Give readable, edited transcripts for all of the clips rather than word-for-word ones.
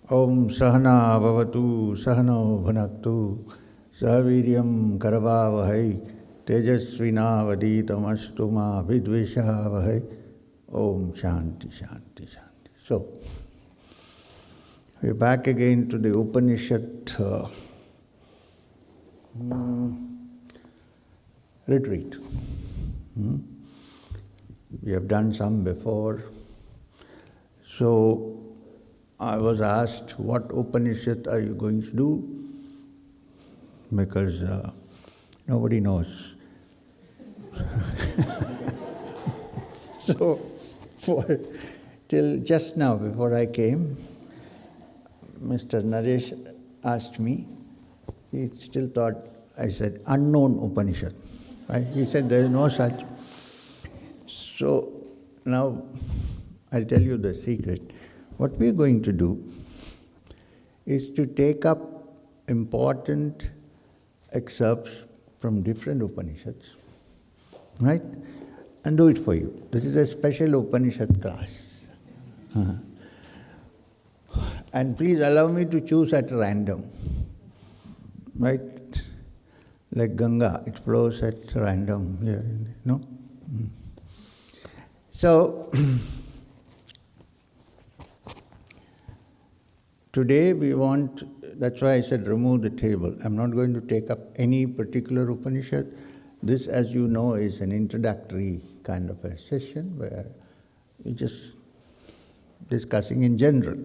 Om Sahana Bhavatu Sahano Bhunaktu Sahaviryam Karavavahai Tejasvinavaditamastu ma Vidvishavahai. Om Shanti Shanti Shanti. So, we're back again to the Upanishad retreat. We have done some before. So, I was asked, what Upanishad are you going to do? Because nobody knows. So, till just now, before I came, Mr. Naresh asked me, he still thought I said unknown Upanishad. Right? He said there is no such. So, now I'll tell you the secret. What we are going to do is to take up important excerpts from different Upanishads, right? And do it for you. This is a special Upanishad class. And please allow me to choose at random, right? Like Ganga, it flows at random here, no? So, today we want, that's why I said remove the table. I'm not going to take up any particular Upanishad. This, as you know, is an introductory kind of a session where we're just discussing in general.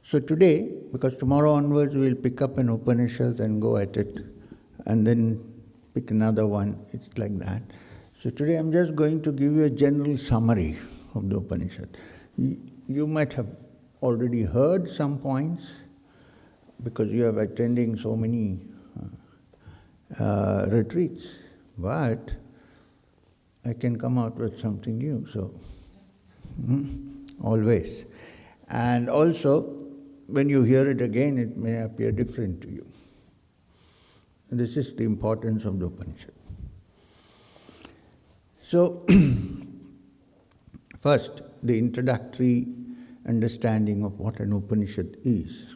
So today, because tomorrow onwards we'll pick up an Upanishad and go at it, and then pick another one, it's like that. So today I'm just going to give you a general summary of the Upanishad. You might have already heard some points because you are attending so many retreats, but I can come out with something new, so always. And also, when you hear it again, it may appear different to you. This is the importance of the Upanishad. So, first, the introductory understanding of what an Upanishad is.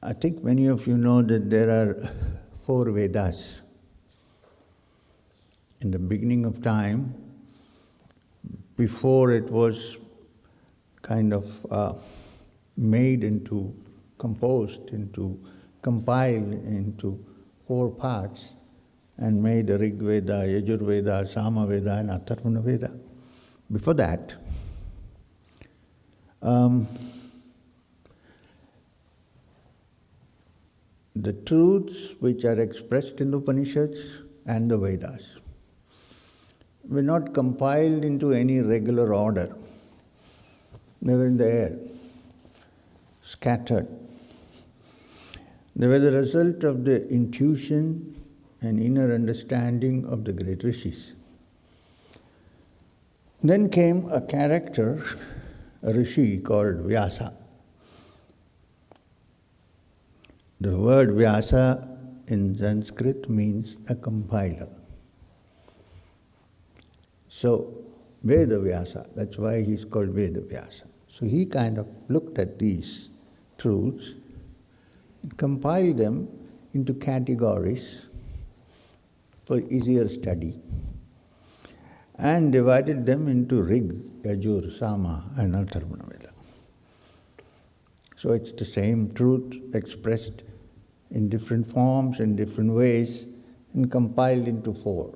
I think many of you know that there are 4 Vedas. In the beginning of time, before it was kind of made into, composed into, compiled into 4 parts and made a Rig Veda, Yajur Veda, Sāma Veda and Atharvana Veda. Before that, the truths which are expressed in the Upanishads and the Vedas were not compiled into any regular order. They were in the air, scattered. They were the result of the intuition and inner understanding of the great rishis. Then came a character, a rishi called Vyasa. The word Vyasa in Sanskrit means a compiler. So, Veda Vyāsa, that's why he's called Veda Vyāsa. So he kind of looked at these truths, compiled them into categories for easier study, and divided them into Rig, Yajur, Sāma and Atharvana Veda. So it's the same truth expressed in different forms, in different ways, and compiled into 4.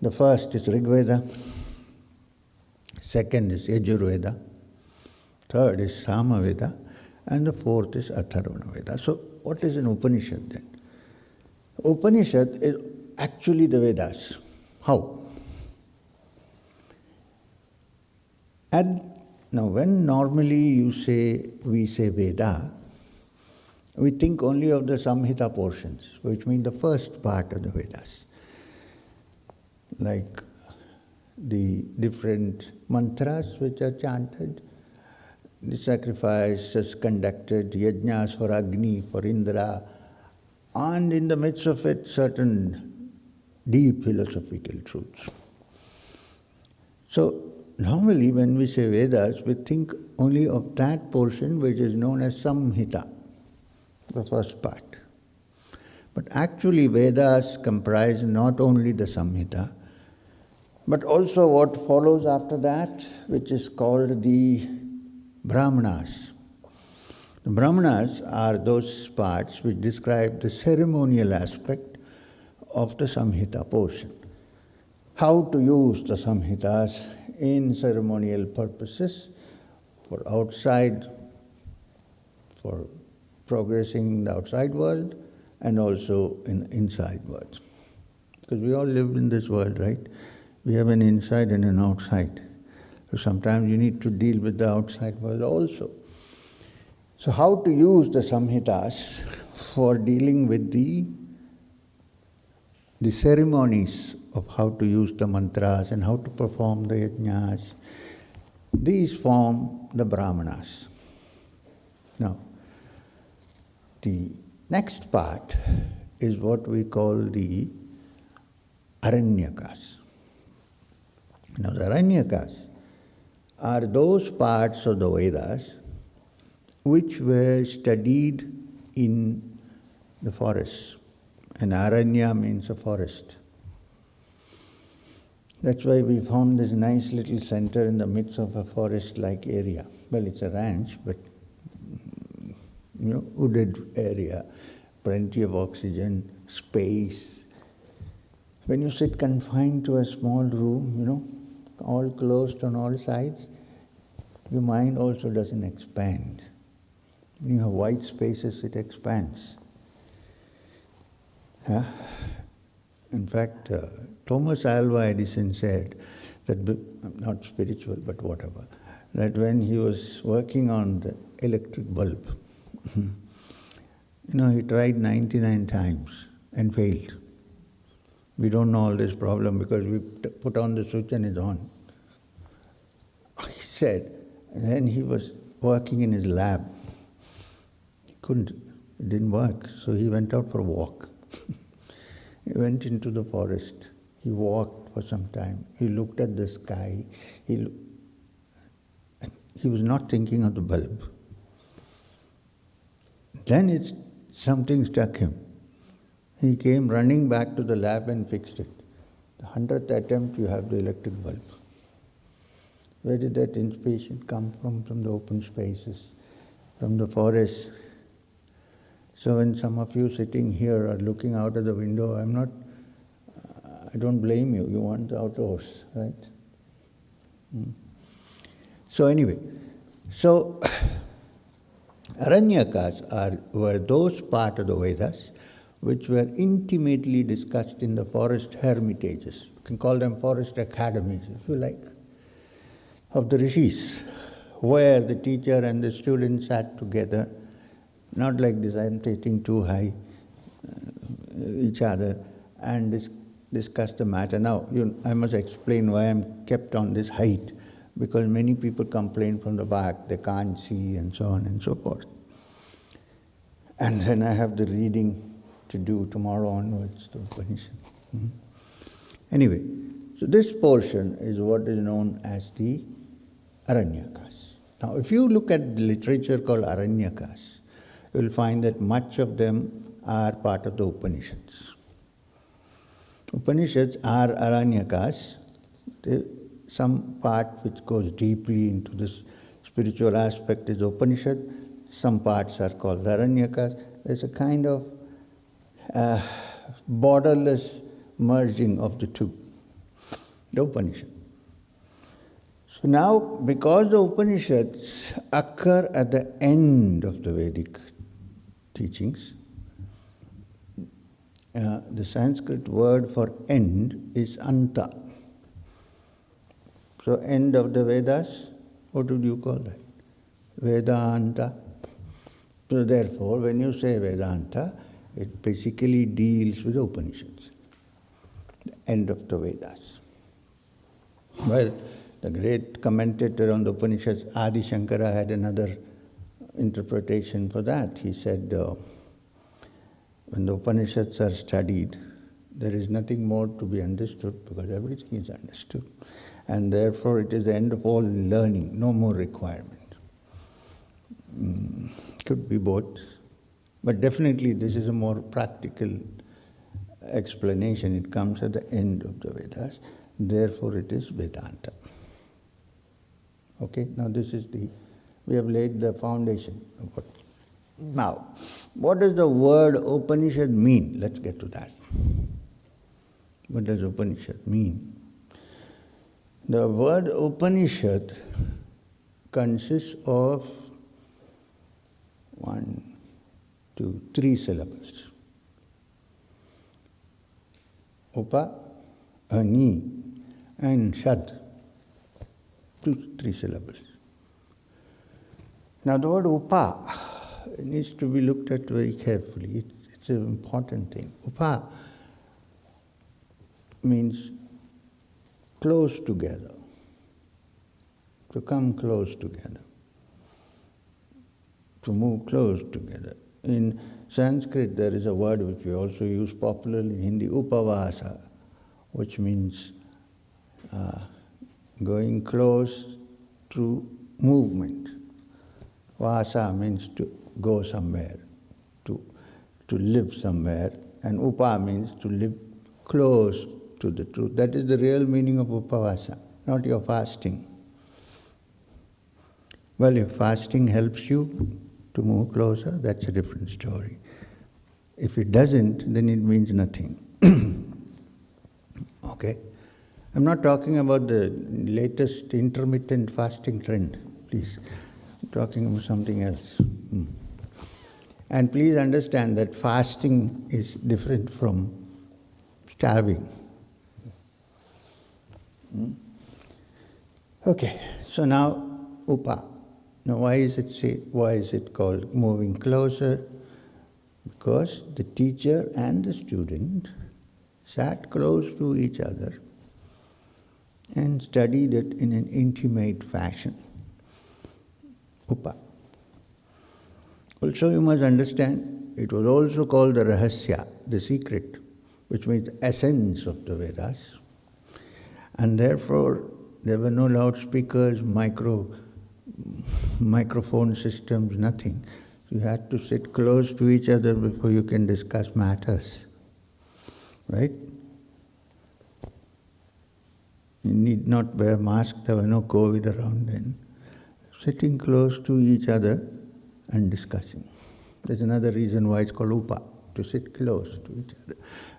The first is Rig Veda, second is Yajur Veda, third is Sāma Veda, and the 4th is Atharvana Veda. So what is an Upanishad then? Upanishad is actually the Vedas. How? Now when normally we say Veda, we think only of the Saṃhitā portions, which mean the first part of the Vedas. Like the different mantras which are chanted, the sacrifices conducted, yajnas for Agni, for Indra, and in the midst of it certain deep philosophical truths. So normally when we say Vedas, we think only of that portion which is known as Saṃhitā, the first part. But actually Vedas comprise not only the Saṃhitā, but also what follows after that, which is called the Brāhmaṇas. The Brāhmaṇas are those parts which describe the ceremonial aspect of the Saṃhitā portion. How to use the Saṃhitās in ceremonial purposes, for outside, for progressing in the outside world, and also in inside world. Because we all live in this world, right? We have an inside and an outside. So sometimes you need to deal with the outside world also. So how to use the Saṃhitās for dealing with the ceremonies of how to use the mantras and how to perform the yajñas. These form the Brāhmaṇas. Now, the next part is what we call the Aranyakas. Now, the Aranyakas are those parts of the Vedas which were studied in the forests. And Aranya means a forest. That's why we found this nice little center in the midst of a forest-like area. Well, it's a ranch, but wooded area, plenty of oxygen, space. When you sit confined to a small room, all closed on all sides, your mind also doesn't expand. When you have white spaces, it expands. In fact, Thomas Alva Edison said that, not spiritual, but whatever, that when he was working on the electric bulb, he tried 99 times and failed. We don't know all this problem because we put on the switch and it's on. He said, and then he was working in his lab. It didn't work, so he went out for a walk. He went into the forest. He walked for some time. He looked at the sky. He was not thinking of the bulb. Then something struck him. He came running back to the lab and fixed it. The 100th attempt, you have the electric bulb. Where did that inspiration come from? From the open spaces, from the forest. So when some of you sitting here are looking out of the window, I don't blame you. You want the outdoors, right? So anyway, Aranyakas were those part of the Vedas which were intimately discussed in the forest hermitages. You can call them forest academies, if you like, of the rishis, where the teacher and the student sat together, not like this, I'm sitting too high, each other, and discuss the matter. Now, I must explain why I'm kept on this height, because many people complain from the back, they can't see, and so on and so forth. And then I have the reading to do tomorrow onwards, the Upanishad. Anyway, so this portion is what is known as the Aranyakas. Now, if you look at the literature called Aranyakas, you will find that much of them are part of the Upanishads. Upanishads are Aranyakas, some part which goes deeply into this spiritual aspect is Upanishad, some parts are called Aranyakas. There's a kind of borderless merging of the two, the Upanishad. So now, because the Upanishads occur at the end of the Vedic teachings, the Sanskrit word for end is anta. So end of the Vedas, what would you call that? Vedānta. So therefore, when you say Vedānta, it basically deals with the Upanishads, the end of the Vedas. Well, the great commentator on the Upanishads, Adi Śaṅkara, had another interpretation for that. He said, when the Upanishads are studied, there is nothing more to be understood because everything is understood. and therefore it is the end of all learning, no more requirement. Could be both, but definitely this is a more practical explanation. It comes at the end of the Vedas, therefore it is Vedanta. Okay, now we have laid the foundation of what. Now, what does the word Upanishad mean? Let's get to that. What does Upanishad mean? The word Upanishad consists of 1, 2, 3 syllables. Upa, Ani, and Shad. 2, 3 syllables. Now the word Upa needs to be looked at very carefully. It's an important thing. Upa means close together, to come close together, to move close together. In Sanskrit there is a word which we also use popularly in Hindi, Upavasa, which means going close through movement. Vasa means to go somewhere, to live somewhere, and Upa means to live close to the truth. That is the real meaning of Upavasa, not your fasting. Well, if fasting helps you to move closer, that's a different story. If it doesn't, then it means nothing. Okay? I'm not talking about the latest intermittent fasting trend, please. I'm talking about something else. And please understand that fasting is different from starving. Okay, so now Upa. Now why is it called moving closer? Because the teacher and the student sat close to each other and studied it in an intimate fashion. Upa. Also you must understand, it was also called the Rahasya, the secret, which means the essence of the Vedas. And therefore there were no loudspeakers, microphone systems, nothing. You had to sit close to each other before you can discuss matters. Right? You need not wear masks, there was no COVID around then. Sitting close to each other and discussing. There's another reason why it's called Upa, to sit close to each other.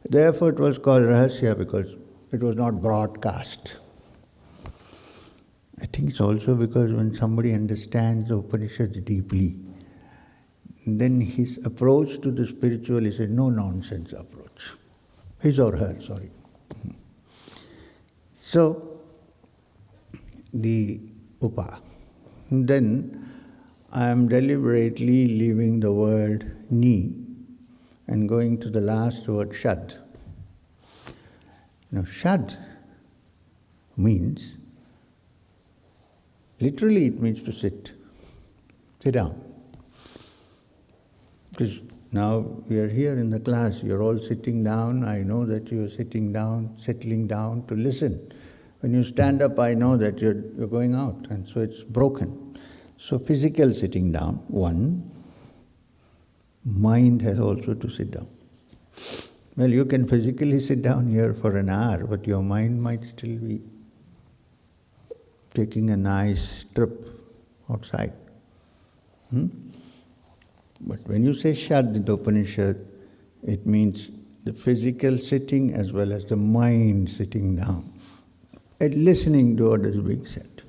Therefore it was called Rahasya because it was not broadcast. I think it's also because when somebody understands the Upanishads deeply, then his approach to the spiritual is a no-nonsense approach. His or her, sorry. So, the Upa. Then I am deliberately leaving the word Ni and going to the last word Shad. Now Shad means, literally it means to sit down. Because now we are here in the class, you're all sitting down, I know that you're sitting down, settling down to listen. When you stand up, I know that you're going out, and so it's broken. So physical sitting down, one. Mind has also to sit down. Well, you can physically sit down here for an hour, but your mind might still be taking a nice trip outside. But when you say Shad in the Upanishad, it means the physical sitting as well as the mind sitting down and listening to what is being said.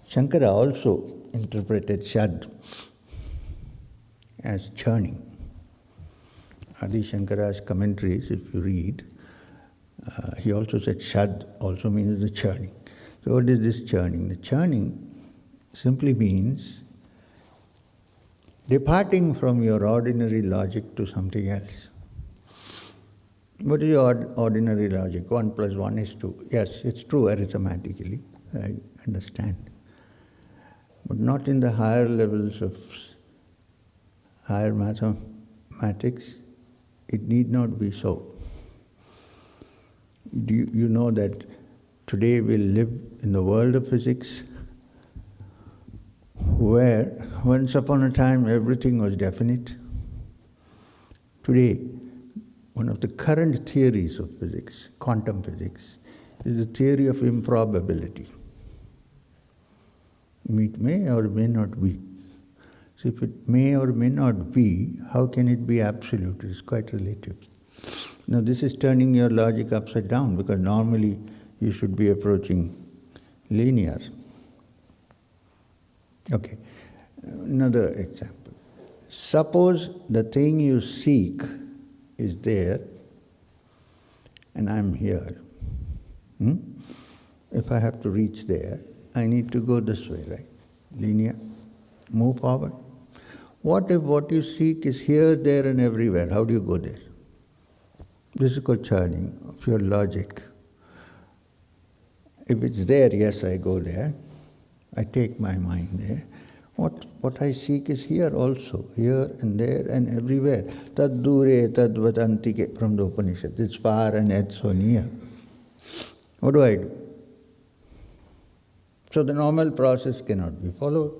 Śaṅkara also interpreted Shad as churning. Adi Shankara's commentaries, if you read, he also said Shad also means the churning. So what is this churning? The churning simply means departing from your ordinary logic to something else. What is your ordinary logic? 1 plus 1 is 2. Yes, it's true arithmetically, I understand. But not in the higher levels of higher mathematics. It need not be so. You know that today we live in the world of physics where once upon a time everything was definite? Today, one of the current theories of physics, quantum physics, is the theory of improbability. It may or may not be. So if it may or may not be, how can it be absolute? It's quite relative. Now this is turning your logic upside down, because normally you should be approaching linear. Okay, another example. Suppose the thing you seek is there and I'm here. If I have to reach there, I need to go this way, right? Linear, move forward. What if what you seek is here, there and everywhere? How do you go there? This is called churning of your logic. If it's there, yes, I go there. I take my mind there. What I seek is here also, here and there and everywhere. Tad dure tad vadanti from the Upanishad. It's far and yet so near. What do I do? So the normal process cannot be followed.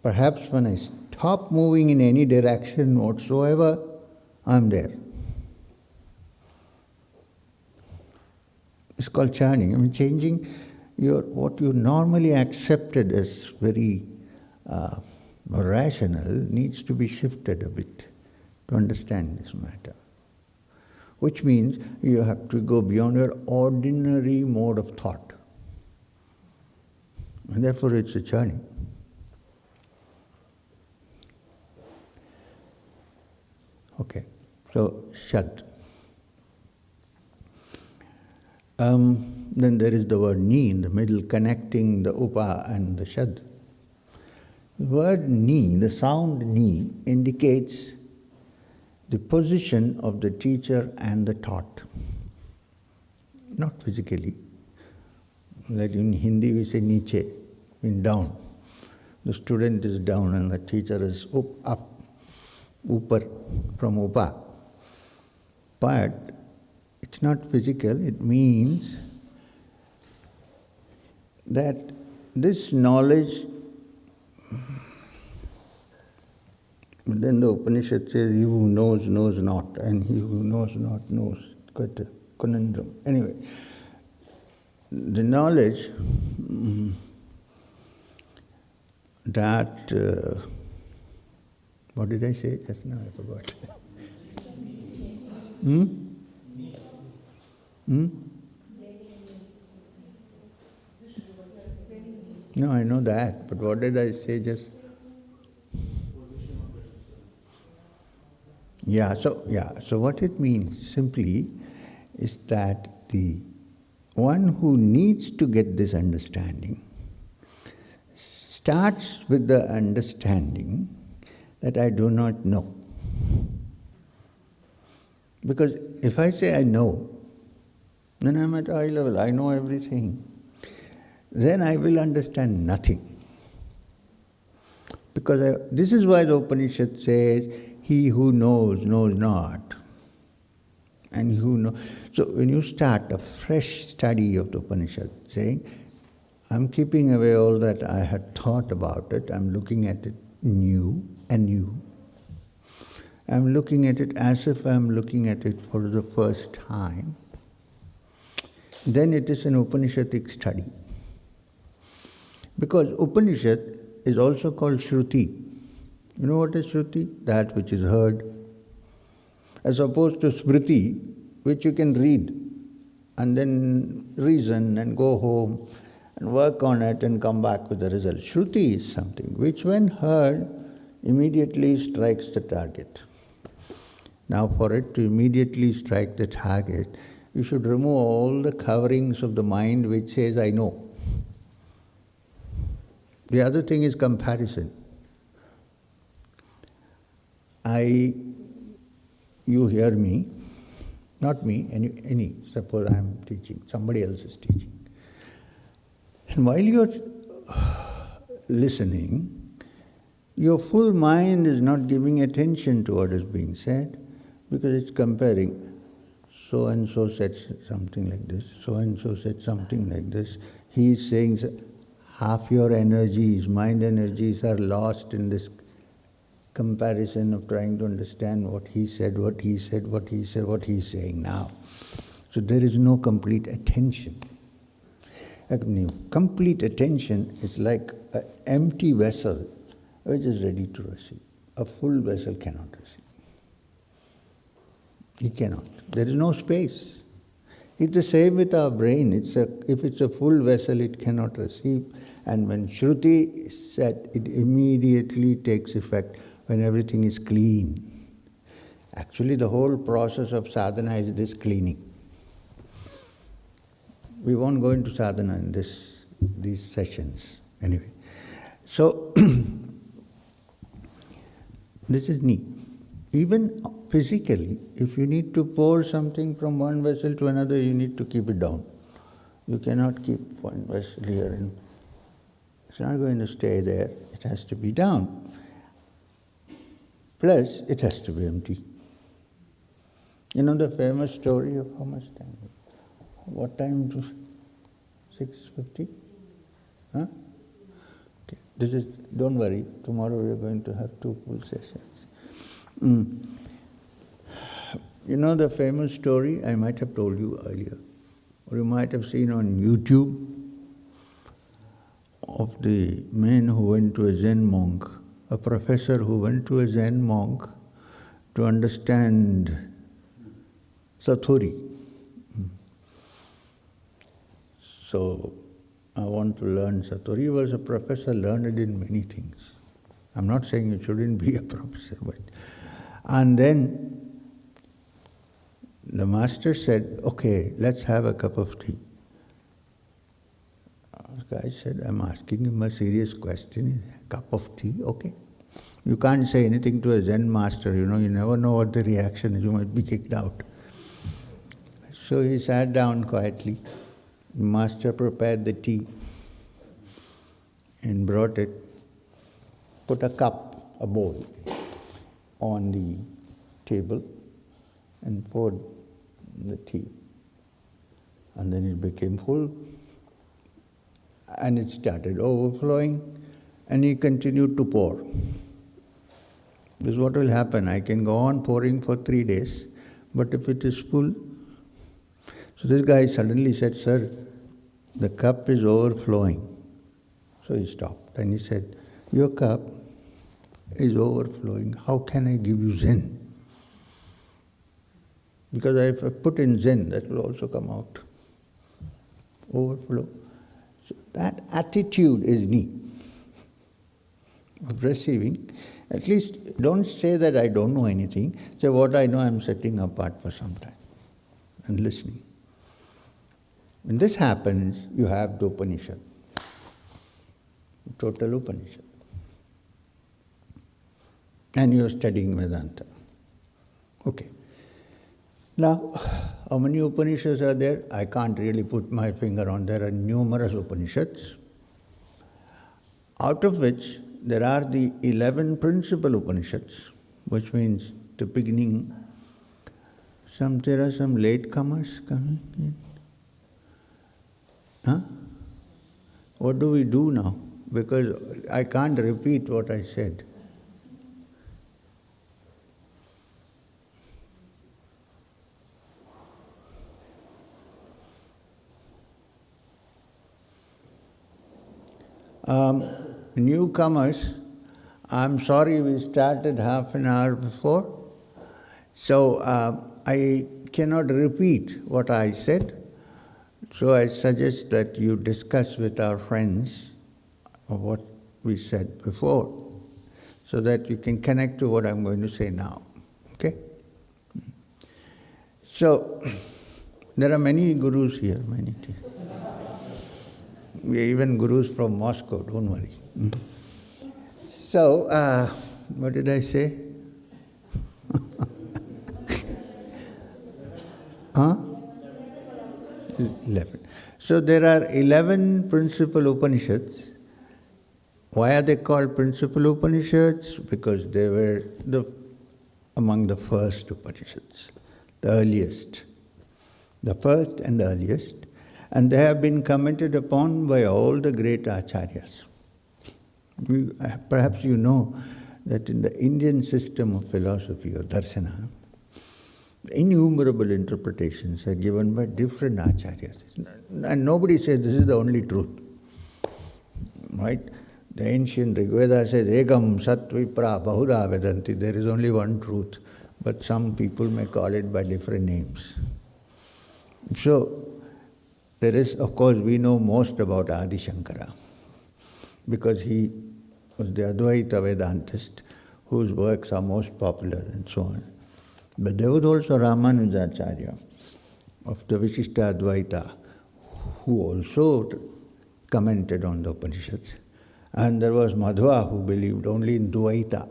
Perhaps when I stop moving in any direction whatsoever, I'm there. It's called churning. I mean, changing what you normally accepted as very rational needs to be shifted a bit to understand this matter. Which means you have to go beyond your ordinary mode of thought. And therefore it's a churning. Okay, so shad. Then there is the word ni in the middle, connecting the upa and the shad. The word ni, the sound ni, indicates the position of the teacher and the taught. Not physically. Like in Hindi we say niche, mean down. The student is down and the teacher is up, upar, from upa. But it's not physical, it means that this knowledge, then the Upanishad says, he who knows, knows not, and he who knows not, knows. Quite a conundrum. Anyway, the knowledge that, what did I say just now? I forgot. No, I know that, but what did I say just? So what it means simply is that the one who needs to get this understanding starts with the understanding that I do not know. Because if I say I know, then I'm at eye level, I know everything. Then I will understand nothing. Because this is why the Upanishad says, he who knows, knows not. And who knows. So when you start a fresh study of the Upanishad, saying, I'm keeping away all that I had thought about it, I'm looking at it new and new. I'm looking at it as if I'm looking at it for the first time. Then it is an Upanishadic study. Because Upanishad is also called Shruti. You know what is Shruti? That which is heard. As opposed to Smriti, which you can read and then reason and go home and work on it and come back with the result. Shruti is something which when heard immediately strikes the target. Now for it to immediately strike the target, you should remove all the coverings of the mind which says, I know. The other thing is comparison. You hear me, not me, any, suppose I am teaching, somebody else is teaching. And while you are listening, your full mind is not giving attention to what is being said, because it's comparing. so and so said something like this, so and so said something like this. He is saying half your energies, mind energies, are lost in this comparison of trying to understand what he said, what he said, what he said, what he is saying now. So there is no complete attention. Complete attention is like an empty vessel which is ready to receive. A full vessel cannot receive. It cannot. There is no space. It's the same with our brain. If it's a full vessel, it cannot receive. And when Shruti said, it immediately takes effect when everything is clean. Actually, the whole process of sadhana is this cleaning. We won't go into sadhana in these sessions. Anyway, so this is neat. Even physically, if you need to pour something from one vessel to another, you need to keep it down. You cannot keep one vessel here and it's not going to stay there. It has to be down. Plus, it has to be empty. You know the famous story of how much time? What time? 6:50? Huh? Okay. Don't worry, tomorrow we are going to have 2 full sessions. You know the famous story, I might have told you earlier, or you might have seen on YouTube, of the man who went to a Zen monk, a professor who went to a Zen monk to understand Satori. So, I want to learn Satori. He was a professor learned in many things. I'm not saying you shouldn't be a professor, but... And then the master said, okay, let's have a cup of tea. The guy said, I'm asking him a serious question. A cup of tea? Okay. You can't say anything to a Zen master, you never know what the reaction is. You might be kicked out. So he sat down quietly. The master prepared the tea and brought it, put a cup, a bowl, on the table and poured the tea. And then it became full and it started overflowing and he continued to pour. This is what will happen. I can go on pouring for 3 days, but if it is full... So this guy suddenly said, sir, the cup is overflowing. So he stopped and he said, your cup is overflowing. How can I give you Zen? Because if I put in Zen, that will also come out. Overflow. So that attitude is neat of receiving. At least don't say that I don't know anything. Say what I know I'm setting apart for some time and listening. When this happens, you have the Upanishad, total Upanishad. And you're studying Vedanta. Okay. Now, how many Upanishads are there? I can't really put my finger on. There are numerous Upanishads, out of which there are the 11 principal Upanishads, which means the beginning. There are some latecomers coming in. Huh? What do we do now? Because I can't repeat what I said. Newcomers, I'm sorry we started half an hour before, so I cannot repeat what I said. So I suggest that you discuss with our friends of what we said before, so that you can connect to what I'm going to say now. Okay? So, there are many gurus here, many. Even gurus from Moscow, don't worry. So, what did I say? Huh? 11. So there are 11 principal Upanishads. Why are they called principal Upanishads? Because they were among the first Upanishads, the earliest. the first and the earliest, and they have been commented upon by all the great acharyas. Perhaps you know that in the Indian system of philosophy or darsana, innumerable interpretations are given by different acharyas. And nobody says this is the only truth. Right? The ancient Rigveda says, Ekam Sat Vipra Bahuda Vedanti. There is only one truth. But some people may call it by different names. So, there is, of course, we know most about Adi Śaṅkara, because he was the Advaita Vedantist, whose works are most popular and so on. But there was also Rāmānuja Acharya of the Visishta Advaita, who also commented on the Upanishads. And there was Madhva, who believed only in Dvaita,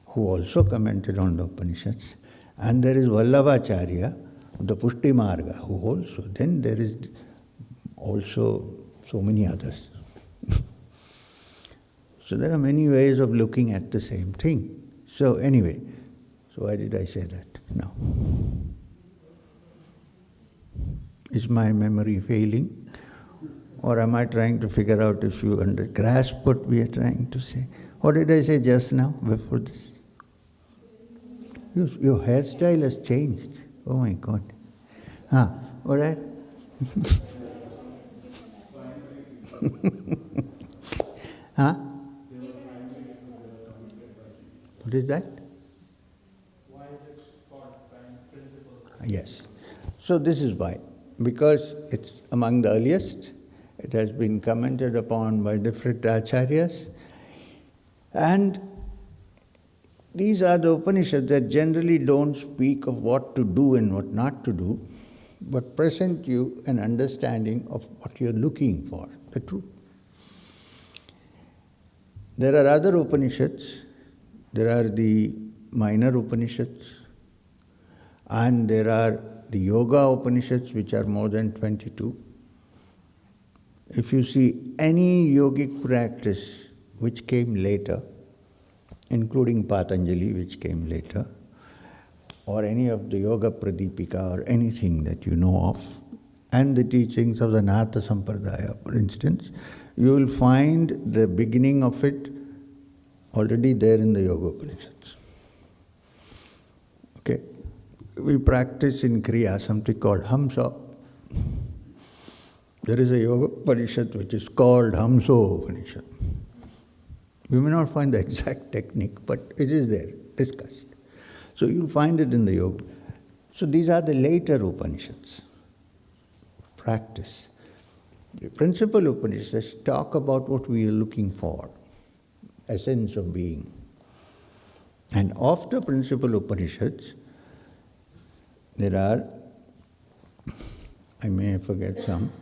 who also commented on the Upanishads. And there is Vallabhacharya of the Pushti Marga, who also. Then there is also so many others. So there are many ways of looking at the same thing. So anyway, so why did I say that? No. Is my memory failing? Or am I trying to figure out if you grasp what we are trying to say? What did I say just now, before this? Your hairstyle has changed. Oh my God. All right. What is that? Why is it called principle? Yes. So this is why. Because it's among the earliest, it has been commented upon by different acharyas, and these are the Upanishads that generally don't speak of what to do and what not to do, but present you an understanding of what you're looking for, the truth. There are other Upanishads. There are the minor Upanishads, and there are the Yoga Upaniṣads, which are more than 22. If you see any yogic practice which came later, including Patanjali, which came later, or any of the Yoga Pradipika or anything that you know of, and the teachings of the Natha Sampradaya, for instance, you will find the beginning of it already there in the Yoga Upaniṣads. Okay? We practice in Kriya something called Hamsa. There is a Yoga Upanishad which is called Hamso Upanishad. You may not find the exact technique, but it is there, discussed. So you'll find it in the Yoga. So these are the later Upanishads. Practice. The principal Upanishads talk about what we are looking for, essence of being. And of the principal Upanishads, there are, I may forget some,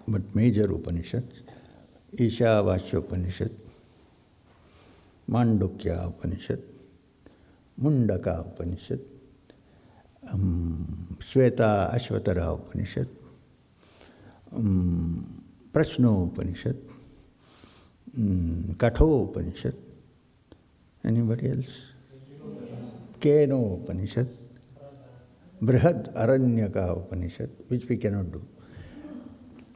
but major Upanishads: Ishavasya Upanishad, Māṇḍūkya Upanishad, Muṇḍaka Upanishad, Śvetāśvatara Upanishad, Praśna Upanishad, Kaṭha Upanishad. Anybody else? Keno Upanishad, Bṛhadāraṇyaka Upanishad, which we cannot do.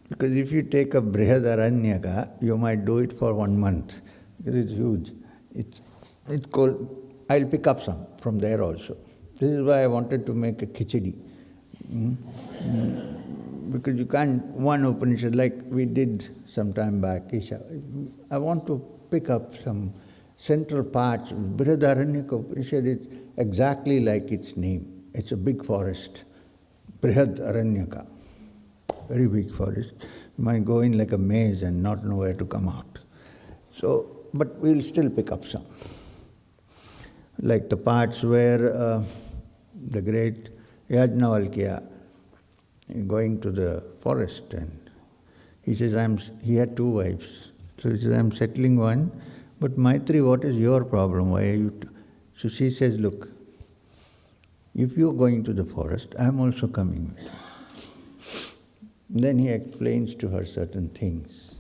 Because if you take a Bṛhadāraṇyaka, you might do it for 1 month, because it's huge. It's called, I'll pick up some from there also. This is why I wanted to make a khichdi. Because you can't, one Upanishad, like we did some time back, Isha. I want to pick up some central parts. Bṛhadāraṇyaka Upanishad is exactly like its name. It's a big forest, Bṛhadāraṇyaka, very big forest. You might go in like a maze and not know where to come out. So, but we'll still pick up some. Like the parts where the great Yajnavalkya going to the forest, and he says, he had 2 wives. So he says, I'm settling one, but Maitri, what is your problem? Why are you? So she says, look, if you're going to the forest, I'm also coming with you. Then he explains to her certain things.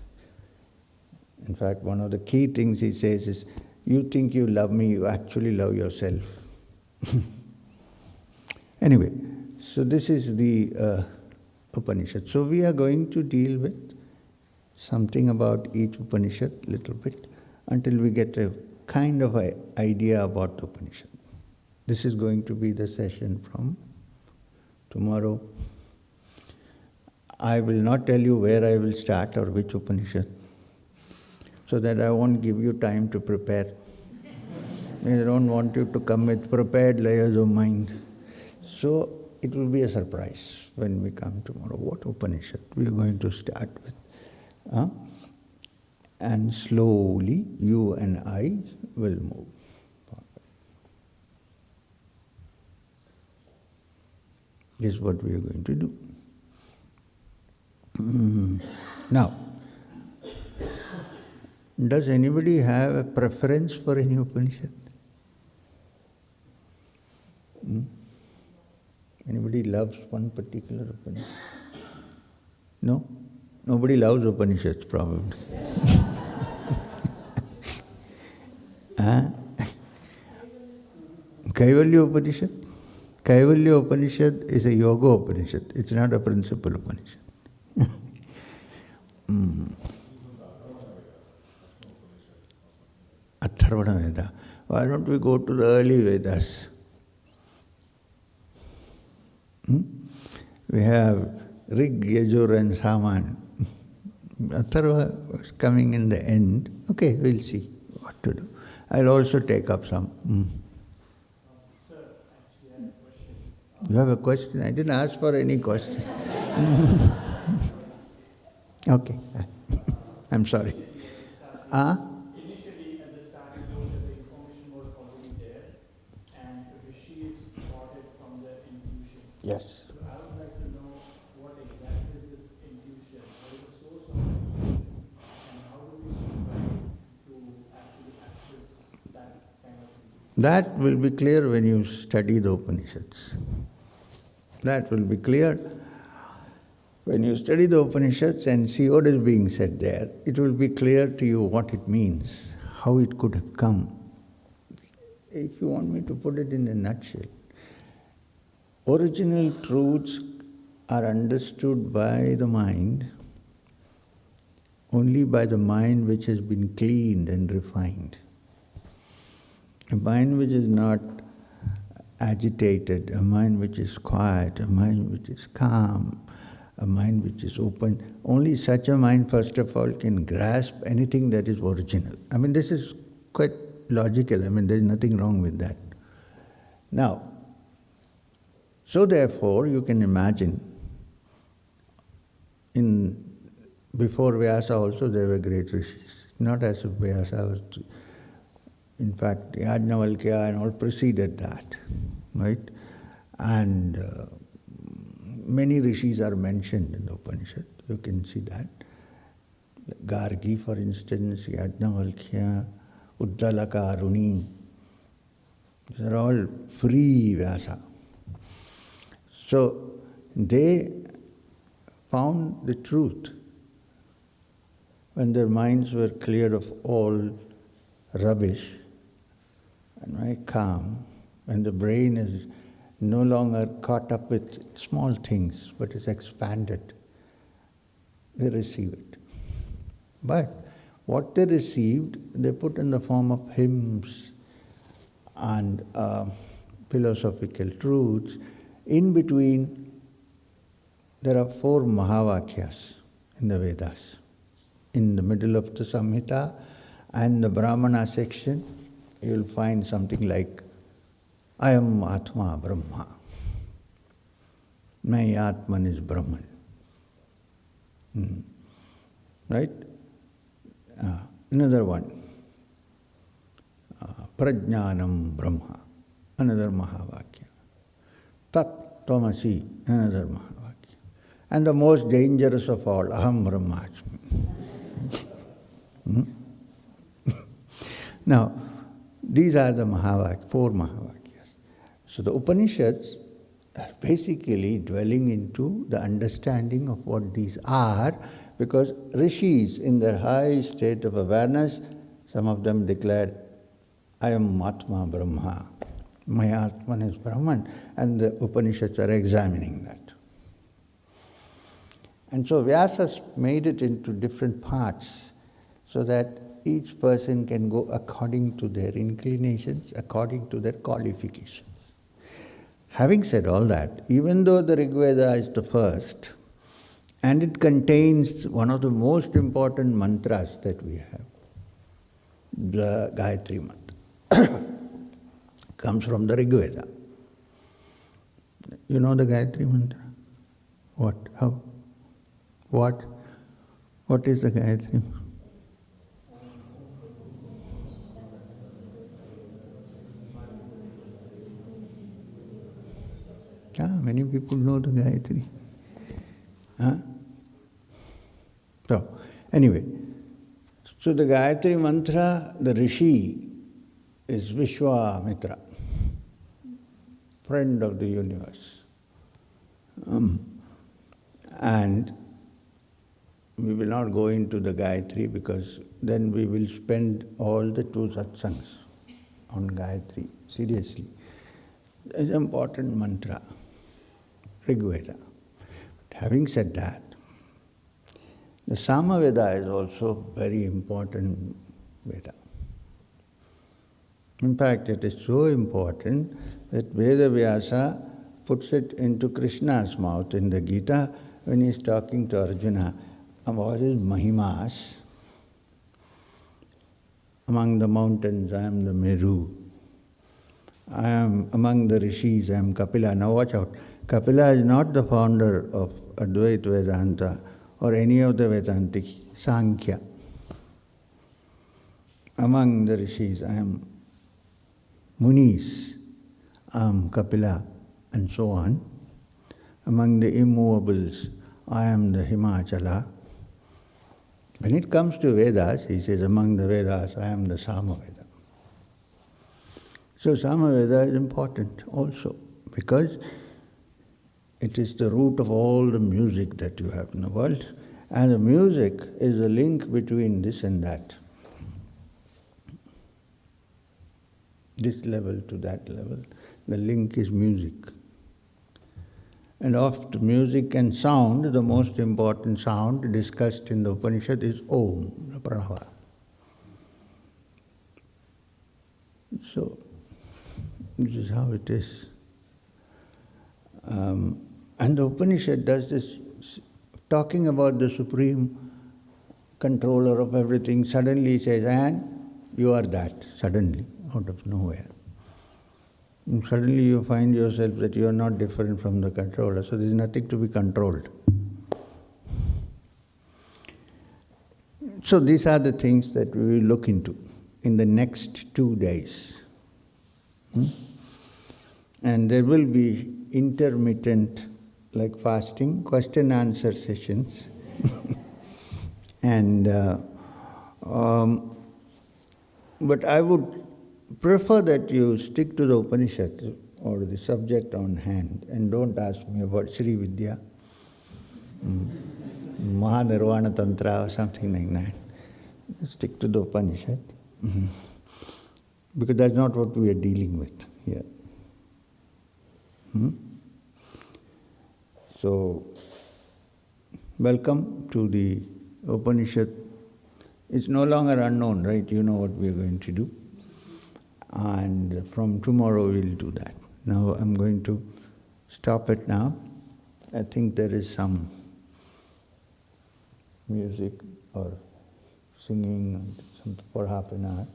In fact, one of the key things he says is, you think you love me, you actually love yourself. Anyway, so this is the Upanishad. So we are going to deal with something about each Upanishad, little bit, until we get a kind of an idea about the Upanishad. This is going to be the session from tomorrow. I will not tell you where I will start or which Upanishad, so that I won't give you time to prepare. I don't want you to come with prepared layers of mind. So it will be a surprise when we come tomorrow. What Upanishad we are going to start with? And slowly you and I will move forward. This is what we are going to do. Now, does anybody have a preference for any Upanishad? Anybody loves one particular Upanishad? No? Nobody loves Upanishads, probably. Kaivalya Upanishad? Kaivalya Upanishad is a Yoga Upanishad. It's not a principal Upanishad. Atharvana Veda. Why don't we go to the early Vedas? We have Rig, Yajur and Sāma. Atharva was coming in the end. Okay, we'll see what to do. I'll also take up some. Sir, actually I have a question. You have a question? I didn't ask for any questions. Okay, I'm sorry. Initially, at the starting portion, the information was already there, and the rishis got it from their intuition. Yes. So I would like to know what exactly is this intuition, what is the source of intuition, and how do we strive to actually access that kind of intuition? That will be clear when you study the Upanishads. That will be clear. When you study the Upanishads and see what is being said there, it will be clear to you what it means, how it could have come. If you want me to put it in a nutshell, original truths are understood by the mind only by the mind which has been cleaned and refined. A mind which is not agitated, a mind which is quiet, a mind which is calm, a mind which is open. Only such a mind, first of all, can grasp anything that is original. I mean, this is quite logical. I mean, there is nothing wrong with that. Now, so therefore, you can imagine, before Vyasa also there were great rishis. Not as if Vyasa was... In fact, Yajnavalkya and all preceded that, right? And many rishis are mentioned in the Upanishad. You can see that. Gargi, for instance, Yajnavalkya, Uddalaka, Aruni. These are all free Vyasa. So they found the truth when their minds were cleared of all rubbish and very calm, when the brain is no longer caught up with small things, but is expanded, they receive it. But what they received, they put in the form of hymns and philosophical truths. In between, there are 4 Mahavakyas in the Vedas. In the middle of the Saṃhitā and the Brāhmaṇa section, you will find something like Ayam Atma Brahma. My Atman is Brahman. Right? Another one. Prajnanam Brahma. Another Mahavakya. Tat Tvamasi. Another Mahavakya. And the most dangerous of all, Aham Brahmasmi. Now, these are the 4 Mahavakyas. So the Upanishads are basically dwelling into the understanding of what these are, because rishis in their high state of awareness, some of them declared, I am Atma Brahma, my Atman is Brahman, and the Upanishads are examining that. And so Vyasa's made it into different parts so that each person can go according to their inclinations, according to their qualifications. Having said all that, even though the Rig Veda is the first, and it contains one of the most important mantras that we have, the Gayatri mantra, comes from the Rig Veda. You know the Gayatri mantra? What? How? What? What is the Gayatri? Yeah, many people know the Gayatri. Huh? So, anyway, so the Gayatri mantra, the Rishi is Viśvāmitra, friend of the universe. And we will not go into the Gayatri because then we will spend all the 2 satsangs on Gayatri, seriously. It's an important mantra, Rig Veda. But having said that, the Sāma Veda is also very important Veda. In fact, it is so important that Veda Vyāsa puts it into Krishna's mouth in the Gita when he is talking to Arjuna about his Mahimas. Among the mountains, I am the Meru. I am among the Rishis, I am Kapila. Now watch out. Kapila is not the founder of Advaita Vedanta or any of the Vedantic, Saṅkhya. Among the Rishis, I am Munis, I am Kapila, and so on. Among the immovables, I am the Himachala. When it comes to Vedas, he says, among the Vedas, I am the Sāma Veda. So Sāma Veda is important also because it is the root of all the music that you have in the world. And the music is the link between this and that. This level to that level. The link is music. And of music and sound, the most important sound discussed in the Upanishad is Om, the Pranava. So, this is how it is. And the Upanishad does this, talking about the supreme controller of everything, suddenly says, and you are that, suddenly, out of nowhere. And suddenly you find yourself that you are not different from the controller, so there is nothing to be controlled. So these are the things that we will look into in the next 2 days. And there will be intermittent, like fasting, question-answer sessions. But I would prefer that you stick to the Upanishad or the subject on hand and don't ask me about Sri Vidya, Mahanirvana Tantra or something like that. Stick to the Upanishad. Because that's not what we are dealing with here. So, welcome to the Upanishad. It's no longer unknown, right? You know what we are going to do. And from tomorrow we'll do that. Now I'm going to stop it now. I think there is some music or singing for half an hour.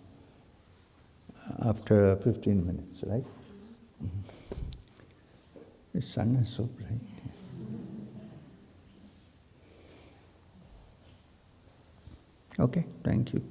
After 15 minutes, right? The sun is so bright. Okay, thank you.